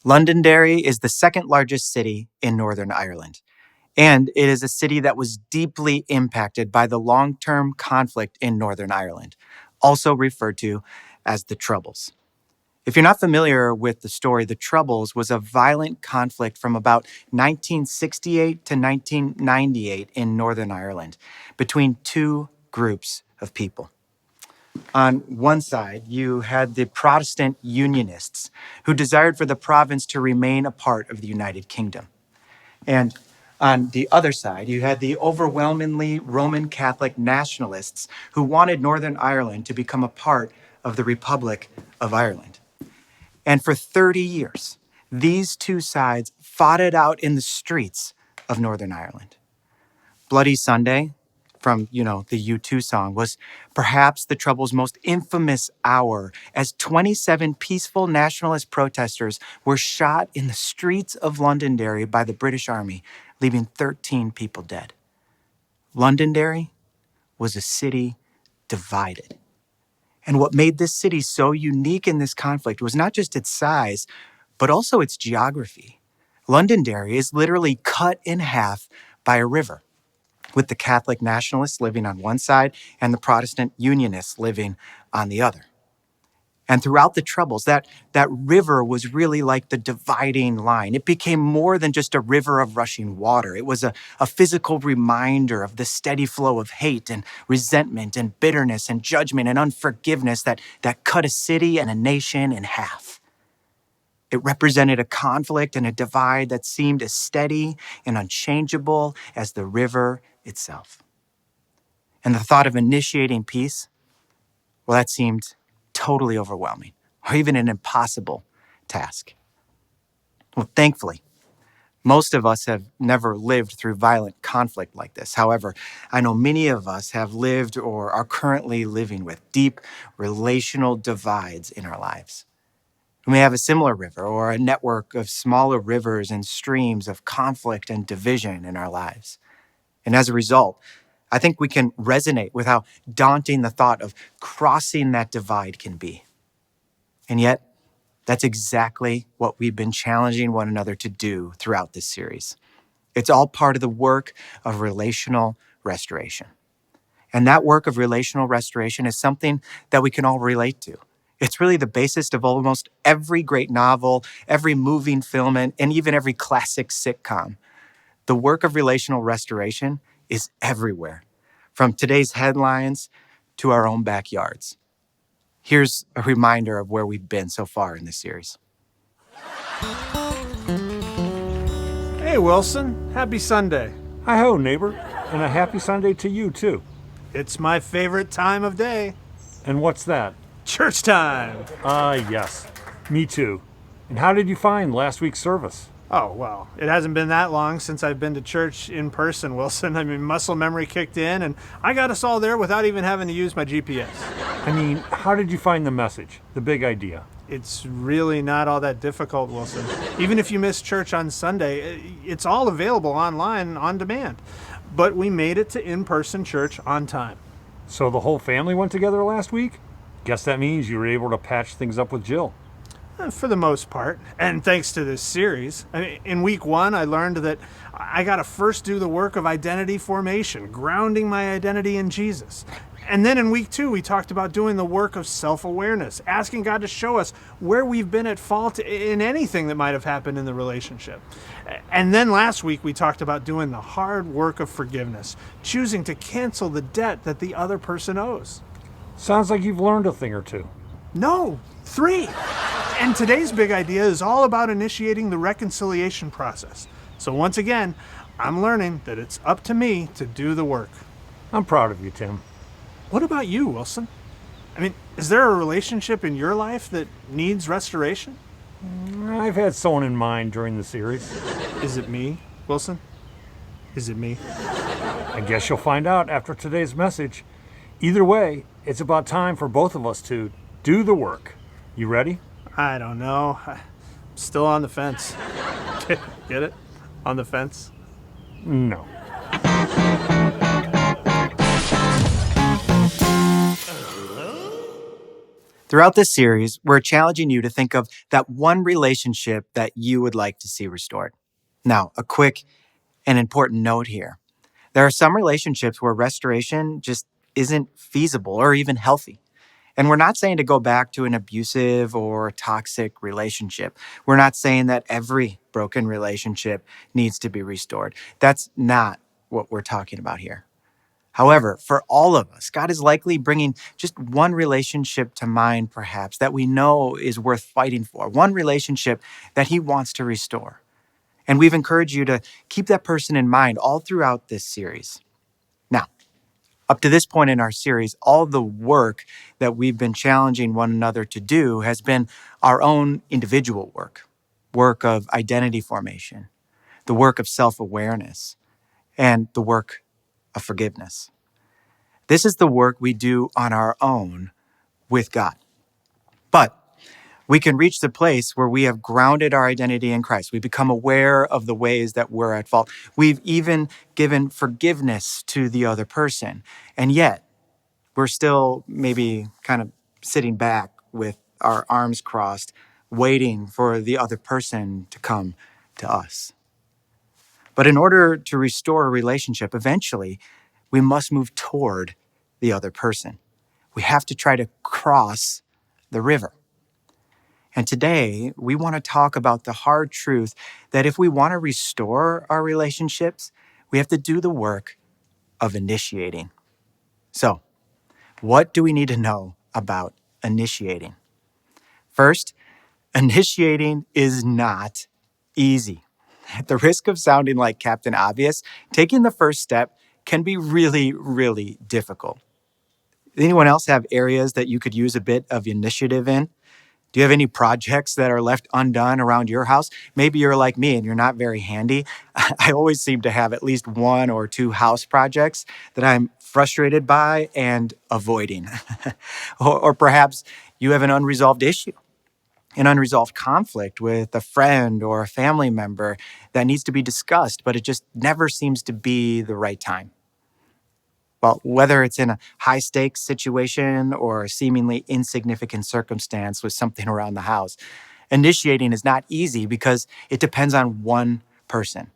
Londonderry is the second largest city in Northern Ireland, and it is a city that was deeply impacted by the long-term conflict in Northern Ireland, also referred to as the Troubles. If you're not familiar with the story, the Troubles was a violent conflict from about 1968 to 1998 in Northern Ireland between two groups of people. On one side, you had the Protestant Unionists who desired for the province to remain a part of the United Kingdom. And on the other side, you had the overwhelmingly Roman Catholic nationalists who wanted Northern Ireland to become a part of the Republic of Ireland. And for 30 years, these two sides fought it out in the streets of Northern Ireland. Bloody Sunday, from, the U2 song, was perhaps the Troubles' most infamous hour as 27 peaceful nationalist protesters were shot in the streets of Londonderry by the British Army, leaving 13 people dead. Londonderry was a city divided. And what made this city so unique in this conflict was not just its size, but also its geography. Londonderry is literally cut in half by a river, with the Catholic nationalists living on one side and the Protestant Unionists living on the other. And throughout the Troubles, that river was really like the dividing line. It became more than just a river of rushing water. It was a physical reminder of the steady flow of hate and resentment and bitterness and judgment and unforgiveness that cut a city and a nation in half. It represented a conflict and a divide that seemed as steady and unchangeable as the river itself. And the thought of initiating peace, well, that seemed totally overwhelming, or even an impossible task. Well, thankfully, most of us have never lived through violent conflict like this. However, I know many of us have lived or are currently living with deep relational divides in our lives. We may have a similar river or a network of smaller rivers and streams of conflict and division in our lives. And as a result, I think we can resonate with how daunting the thought of crossing that divide can be. And yet, that's exactly what we've been challenging one another to do throughout this series. It's all part of the work of relational restoration. And that work of relational restoration is something that we can all relate to. It's really the basis of almost every great novel, every moving film, and even every classic sitcom. The work of relational restoration is everywhere, from today's headlines to our own backyards. Here's a reminder of where we've been so far in this series. Hey, Wilson. Happy Sunday. Hi-ho, neighbor. And a happy Sunday to you, too. It's my favorite time of day. And what's that? Church time. Yes. Me too. And how did you find last week's service? Oh, well, it hasn't been that long since I've been to church in person, Wilson. I mean, muscle memory kicked in, and I got us all there without even having to use my GPS. I mean, how did you find the message, the big idea? It's really not all that difficult, Wilson. Even if you miss church on Sunday, it's all available online on demand. But we made it to in-person church on time. So the whole family went together last week? Guess that means you were able to patch things up with Jill. For the most part, and thanks to this series. I mean, in week 1, I learned that I got to first do the work of identity formation, grounding my identity in Jesus. And then in week 2, we talked about doing the work of self-awareness, asking God to show us where we've been at fault in anything that might have happened in the relationship. And then last week, we talked about doing the hard work of forgiveness, choosing to cancel the debt that the other person owes. Sounds like you've learned a thing or two. No, 3. And today's big idea is all about initiating the reconciliation process. So once again, I'm learning that it's up to me to do the work. I'm proud of you, Tim. What about you, Wilson? I mean, is there a relationship in your life that needs restoration? I've had someone in mind during the series. Is it me, Wilson? Is it me? I guess you'll find out after today's message. Either way, it's about time for both of us to do the work. You ready? I don't know. I'm still on the fence. Get it? On the fence? No. Throughout this series, we're challenging you to think of that one relationship that you would like to see restored. Now, a quick and important note here. There are some relationships where restoration just isn't feasible or even healthy. And we're not saying to go back to an abusive or toxic relationship. We're not saying that every broken relationship needs to be restored. That's not what we're talking about here. However, for all of us, God is likely bringing just one relationship to mind, perhaps, that we know is worth fighting for, one relationship that He wants to restore. And we've encouraged you to keep that person in mind all throughout this series. Now, up to this point in our series, all the work that we've been challenging one another to do has been our own individual work of identity formation, the work of self-awareness, and the work of forgiveness. This is the work we do on our own with God. But we can reach the place where we have grounded our identity in Christ. We become aware of the ways that we're at fault. We've even given forgiveness to the other person. And yet, we're still maybe kind of sitting back with our arms crossed, waiting for the other person to come to us. But in order to restore a relationship, eventually, we must move toward the other person. We have to try to cross the river. And today, we want to talk about the hard truth that if we want to restore our relationships, we have to do the work of initiating. So, what do we need to know about initiating? First, initiating is not easy. At the risk of sounding like Captain Obvious, taking the first step can be really, really difficult. Anyone else have areas that you could use a bit of initiative in? Do you have any projects that are left undone around your house? Maybe you're like me and you're not very handy. I always seem to have at least one or two house projects that I'm frustrated by and avoiding. Or perhaps you have an unresolved issue, an unresolved conflict with a friend or a family member that needs to be discussed, but it just never seems to be the right time. Well, whether it's in a high stakes situation or a seemingly insignificant circumstance with something around the house, initiating is not easy because it depends on one person,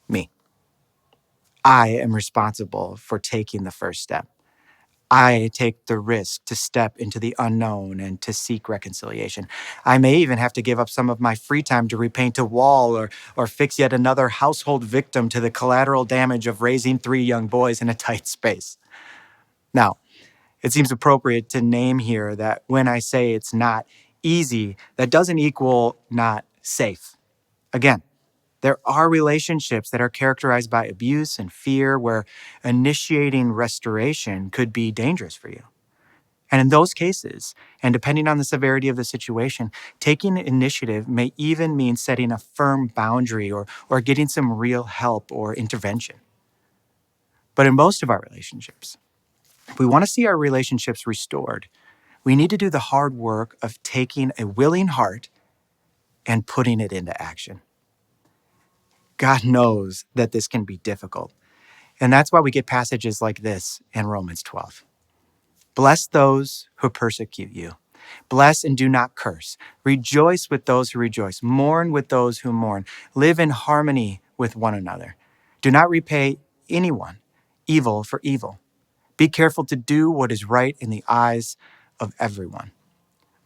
me. I am responsible for taking the first step. I take the risk to step into the unknown and to seek reconciliation. I may even have to give up some of my free time to repaint a wall or fix yet another household victim to the collateral damage of raising 3 young boys in a tight space. Now, it seems appropriate to name here that when I say it's not easy, that doesn't equal not safe. Again, there are relationships that are characterized by abuse and fear where initiating restoration could be dangerous for you. And in those cases, and depending on the severity of the situation, taking initiative may even mean setting a firm boundary or getting some real help or intervention. But in most of our relationships, if we want to see our relationships restored, we need to do the hard work of taking a willing heart and putting it into action. God knows that this can be difficult. And that's why we get passages like this in Romans 12. Bless those who persecute you. Bless and do not curse. Rejoice with those who rejoice. Mourn with those who mourn. Live in harmony with one another. Do not repay anyone evil for evil. Be careful to do what is right in the eyes of everyone.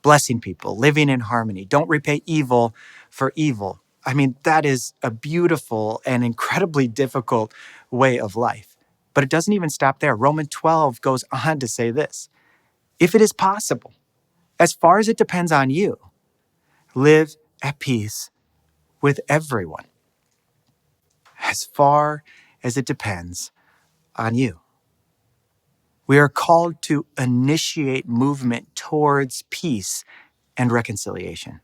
Blessing people, living in harmony. Don't repay evil for evil. I mean, that is a beautiful and incredibly difficult way of life. But it doesn't even stop there. Romans 12 goes on to say this. If it is possible, as far as it depends on you, live at peace with everyone. As far as it depends on you. We are called to initiate movement towards peace and reconciliation.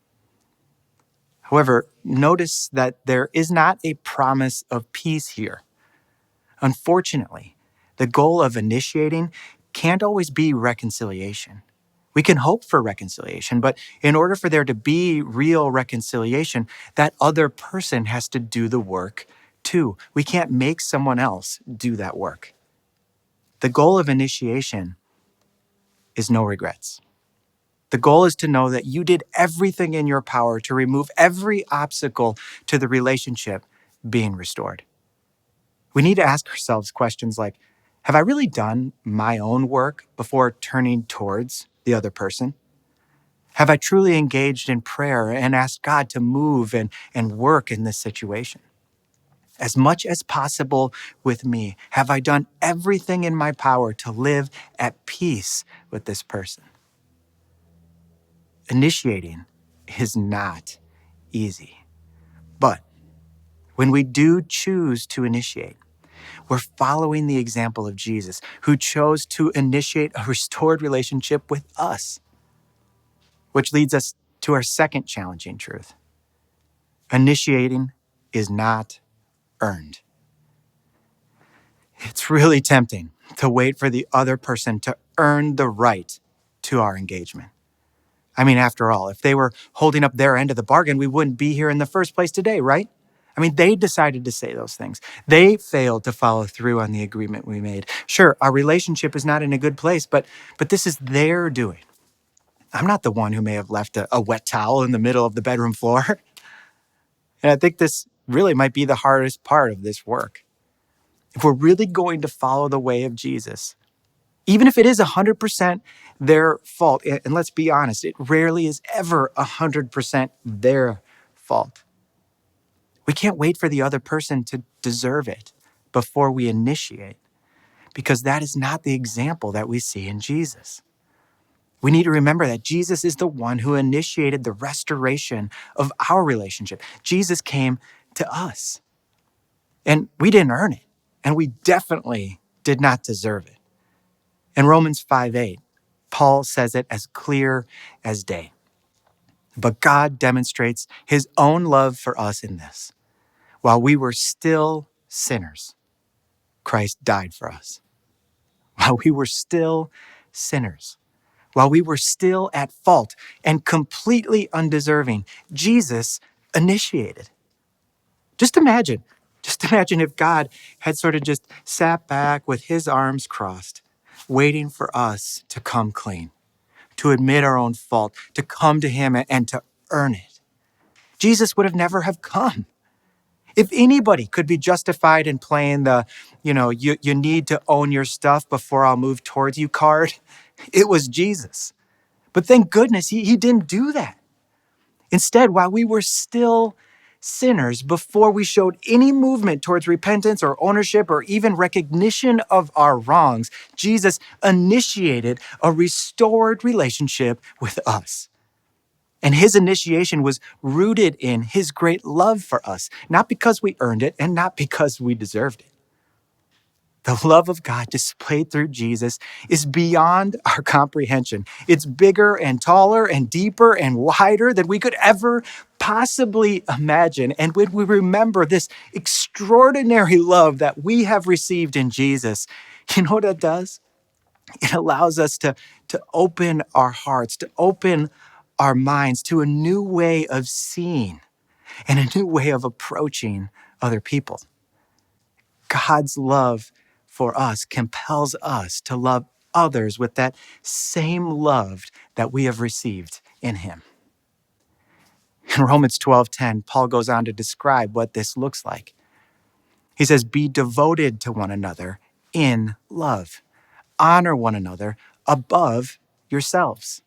However, notice that there is not a promise of peace here. Unfortunately, the goal of initiating can't always be reconciliation. We can hope for reconciliation, but in order for there to be real reconciliation, that other person has to do the work too. We can't make someone else do that work. The goal of initiation is no regrets. The goal is to know that you did everything in your power to remove every obstacle to the relationship being restored. We need to ask ourselves questions like, have I really done my own work before turning towards the other person? Have I truly engaged in prayer and asked God to move and work in this situation? As much as possible with me, have I done everything in my power to live at peace with this person? Initiating is not easy. But when we do choose to initiate, we're following the example of Jesus, who chose to initiate a restored relationship with us, which leads us to our second challenging truth. Initiating is not earned. It's really tempting to wait for the other person to earn the right to our engagement. I mean, after all, if they were holding up their end of the bargain, we wouldn't be here in the first place today, right? I mean, they decided to say those things. They failed to follow through on the agreement we made. Sure, our relationship is not in a good place, but this is their doing. I'm not the one who may have left a wet towel in the middle of the bedroom floor. And I think this really might be the hardest part of this work. If we're really going to follow the way of Jesus, even if it is 100% their fault, and let's be honest, it rarely is ever 100% their fault. We can't wait for the other person to deserve it before we initiate, because that is not the example that we see in Jesus. We need to remember that Jesus is the one who initiated the restoration of our relationship. Jesus came to us, and we didn't earn it, and we definitely did not deserve it. In Romans 5:8, Paul says it as clear as day. But God demonstrates his own love for us in this: while we were still sinners, Christ died for us. While we were still sinners, while we were still at fault and completely undeserving, Jesus initiated. Just imagine if God had sort of just sat back with his arms crossed, waiting for us to come clean, to admit our own fault, to come to him and to earn it. Jesus would have never have come. If anybody could be justified in playing the, you need to own your stuff before I'll move towards you card, it was Jesus. But thank goodness he didn't do that. Instead, while we were still sinners, before we showed any movement towards repentance or ownership or even recognition of our wrongs, Jesus initiated a restored relationship with us. And his initiation was rooted in his great love for us, not because we earned it and not because we deserved it. The love of God displayed through Jesus is beyond our comprehension. It's bigger and taller and deeper and wider than we could ever possibly imagine. And when we remember this extraordinary love that we have received in Jesus, you know what it does? It allows us to open our hearts, to open our minds to a new way of seeing and a new way of approaching other people. God's love for us compels us to love others with that same love that we have received in him. In Romans 12:10, Paul goes on to describe what this looks like. He says, be devoted to one another in love. Honor one another above yourselves.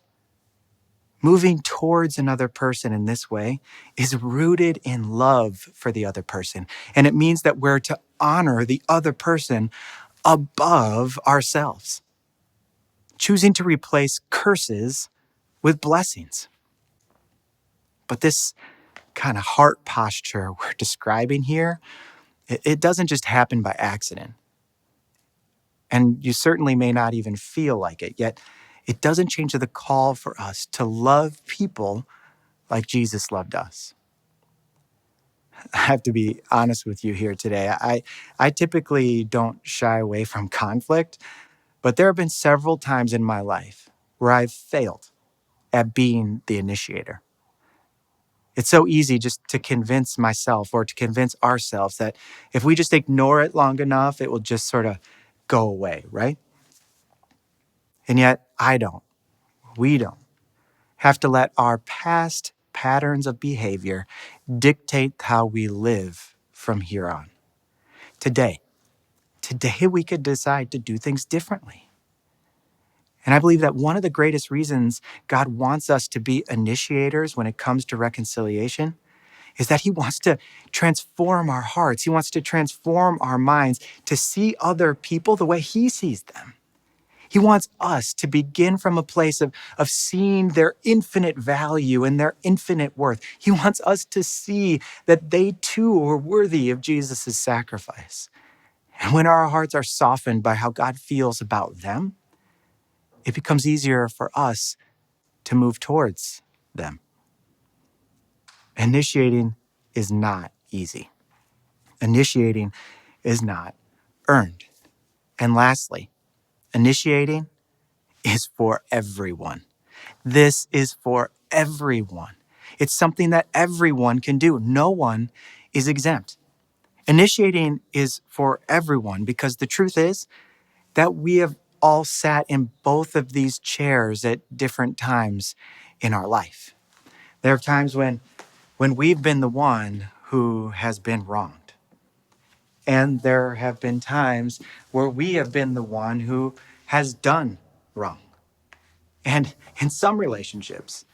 Moving towards another person in this way is rooted in love for the other person. And it means that we're to honor the other person above ourselves, choosing to replace curses with blessings. But this kind of heart posture we're describing here, it doesn't just happen by accident. And you certainly may not even feel like it, yet it doesn't change the call for us to love people like Jesus loved us. I have to be honest with you here today. I typically don't shy away from conflict, but there have been several times in my life where I've failed at being the initiator. It's so easy just to convince myself or to convince ourselves that if we just ignore it long enough, it will just sort of go away, right? And yet I don't. We don't. have to let our past patterns of behavior dictate how we live from here on. Today we could decide to do things differently. And I believe that one of the greatest reasons God wants us to be initiators when it comes to reconciliation is that he wants to transform our hearts. He wants to transform our minds to see other people the way he sees them. He wants us to begin from a place of seeing their infinite value and their infinite worth. He wants us to see that they too are worthy of Jesus' sacrifice. And when our hearts are softened by how God feels about them, it becomes easier for us to move towards them. Initiating is not easy. Initiating is not earned. And lastly, initiating is for everyone. This is for everyone. It's something that everyone can do. No one is exempt. Initiating is for everyone because the truth is that we have all sat in both of these chairs at different times in our life. There are times when we've been the one who has been wronged. And there have been times where we have been the one who has done wrong. And in some relationships,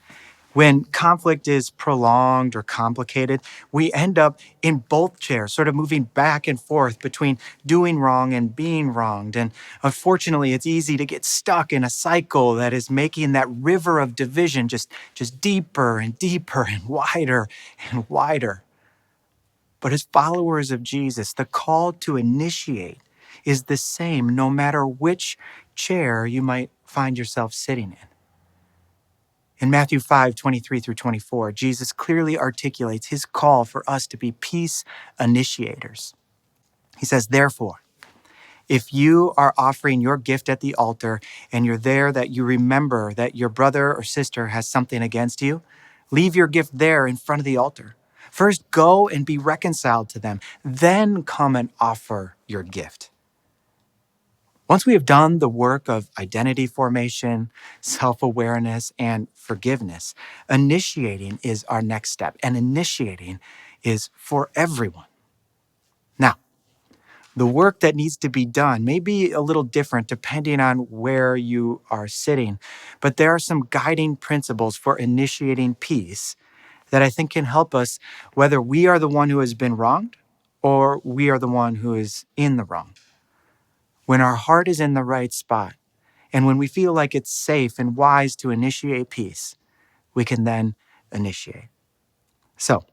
when conflict is prolonged or complicated, we end up in both chairs, sort of moving back and forth between doing wrong and being wronged. And unfortunately, it's easy to get stuck in a cycle that is making that river of division just deeper and deeper and wider and wider. But as followers of Jesus, the call to initiate is the same no matter which chair you might find yourself sitting in. In Matthew 5:23-24, Jesus clearly articulates his call for us to be peace initiators. He says, therefore, if you are offering your gift at the altar and you're there that you remember that your brother or sister has something against you, leave your gift there in front of the altar. First, go and be reconciled to them. Then come and offer your gift. Once we have done the work of identity formation, self-awareness, and forgiveness, initiating is our next step, and initiating is for everyone. Now, the work that needs to be done may be a little different depending on where you are sitting, but there are some guiding principles for initiating peace that I think can help us whether we are the one who has been wronged or we are the one who is in the wrong. When our heart is in the right spot, and when we feel like it's safe and wise to initiate peace, we can then initiate. So,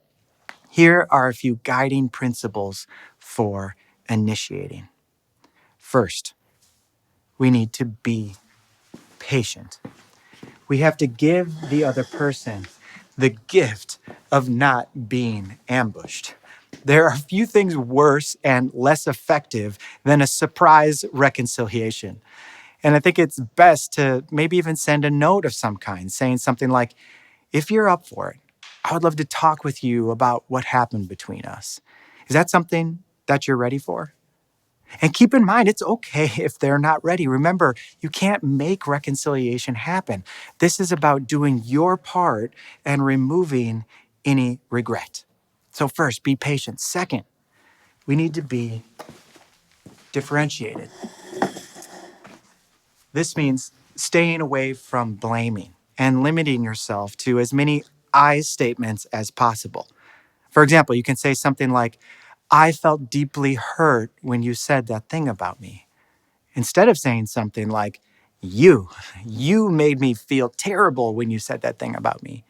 here are a few guiding principles for initiating. First, we need to be patient. We have to give the other person the gift of not being ambushed. There are few things worse and less effective than a surprise reconciliation. And I think it's best to maybe even send a note of some kind, saying something like, if you're up for it, I would love to talk with you about what happened between us. Is that something that you're ready for? And keep in mind, it's okay if they're not ready. Remember, you can't make reconciliation happen. This is about doing your part and removing any regret. So first, be patient. Second, we need to be differentiated. This means staying away from blaming and limiting yourself to as many I statements as possible. For example, you can say something like, I felt deeply hurt when you said that thing about me. Instead of saying something like, you made me feel terrible when you said that thing about me.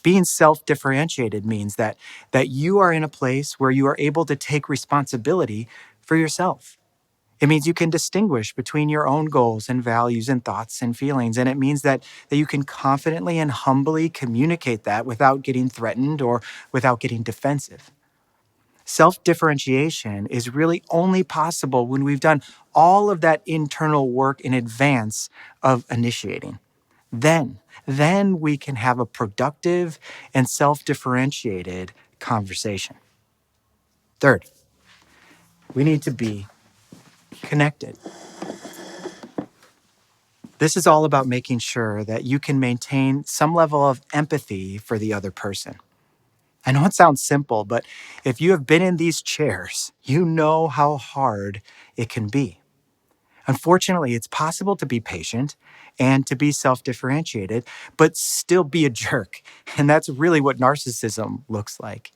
Being self-differentiated means that you are in a place where you are able to take responsibility for yourself. It means you can distinguish between your own goals and values and thoughts and feelings. And it means that you can confidently and humbly communicate that without getting threatened or without getting defensive. Self-differentiation is really only possible when we've done all of that internal work in advance of initiating. Then we can have a productive and self-differentiated conversation. Third, we need to be connected. This is all about making sure that you can maintain some level of empathy for the other person. I know it sounds simple, but if you have been in these chairs, you know how hard it can be. Unfortunately, it's possible to be patient and to be self-differentiated, but still be a jerk. And that's really what narcissism looks like.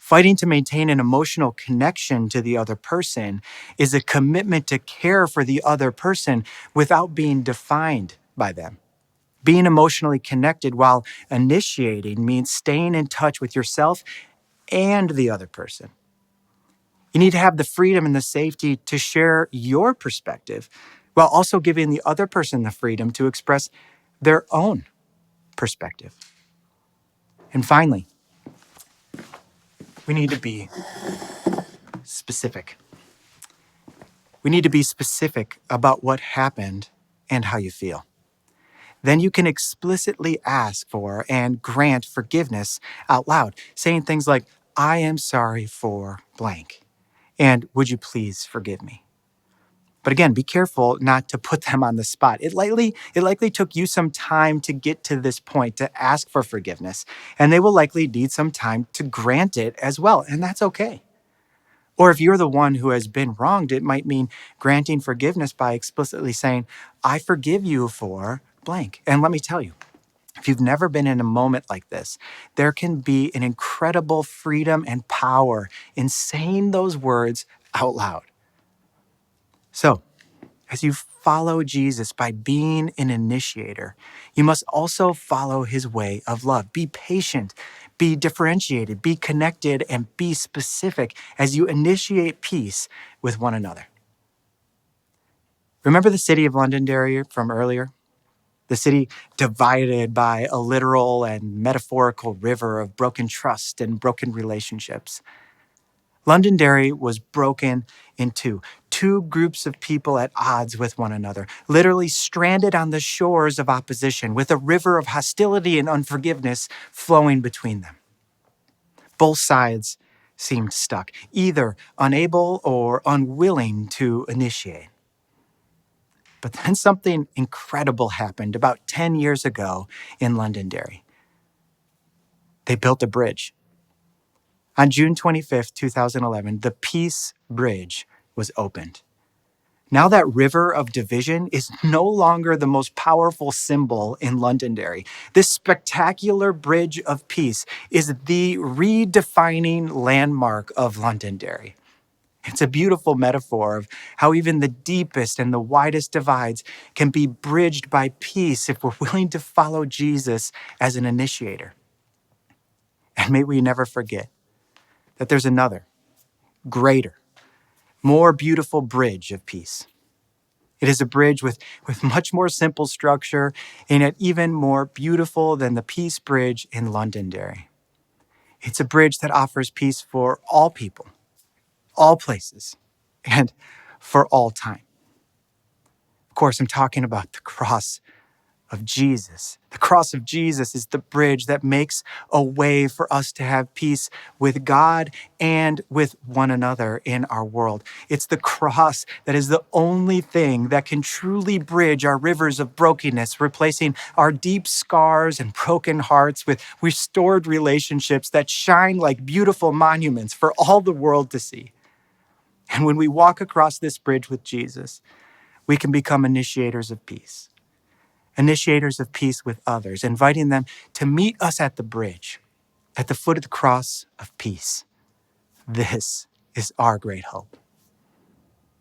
Fighting to maintain an emotional connection to the other person is a commitment to care for the other person without being defined by them. Being emotionally connected while initiating means staying in touch with yourself and the other person. You need to have the freedom and the safety to share your perspective while also giving the other person the freedom to express their own perspective. And finally, we need to be specific. We need to be specific about what happened and how you feel. Then you can explicitly ask for and grant forgiveness out loud, saying things like, I am sorry for blank, and would you please forgive me? But again, be careful not to put them on the spot. It likely took you some time to get to this point to ask for forgiveness, and they will likely need some time to grant it as well, and that's okay. Or if you're the one who has been wronged, it might mean granting forgiveness by explicitly saying, I forgive you for blank. And let me tell you, if you've never been in a moment like this, there can be an incredible freedom and power in saying those words out loud. So, as you follow Jesus by being an initiator, you must also follow his way of love. Be patient, be differentiated, be connected, and be specific as you initiate peace with one another. Remember the city of Londonderry from earlier? The city divided by a literal and metaphorical river of broken trust and broken relationships. Londonderry was broken in two groups of people at odds with one another, literally stranded on the shores of opposition, with a river of hostility and unforgiveness flowing between them. Both sides seemed stuck, either unable or unwilling to initiate. But then something incredible happened about 10 years ago in Londonderry. They built a bridge. On June 25th, 2011, the Peace Bridge was opened. Now that river of division is no longer the most powerful symbol in Londonderry. This spectacular bridge of peace is the redefining landmark of Londonderry. It's a beautiful metaphor of how even the deepest and the widest divides can be bridged by peace if we're willing to follow Jesus as an initiator. And may we never forget that there's another, greater, more beautiful bridge of peace. It is a bridge with much more simple structure and yet even more beautiful than the Peace Bridge in Londonderry. It's a bridge that offers peace for all people, all places, and for all time. Of course, I'm talking about the cross of Jesus. The cross of Jesus is the bridge that makes a way for us to have peace with God and with one another in our world. It's the cross that is the only thing that can truly bridge our rivers of brokenness, replacing our deep scars and broken hearts with restored relationships that shine like beautiful monuments for all the world to see. And when we walk across this bridge with Jesus, we can become initiators of peace. Initiators of peace with others, inviting them to meet us at the bridge, at the foot of the cross of peace. This is our great hope.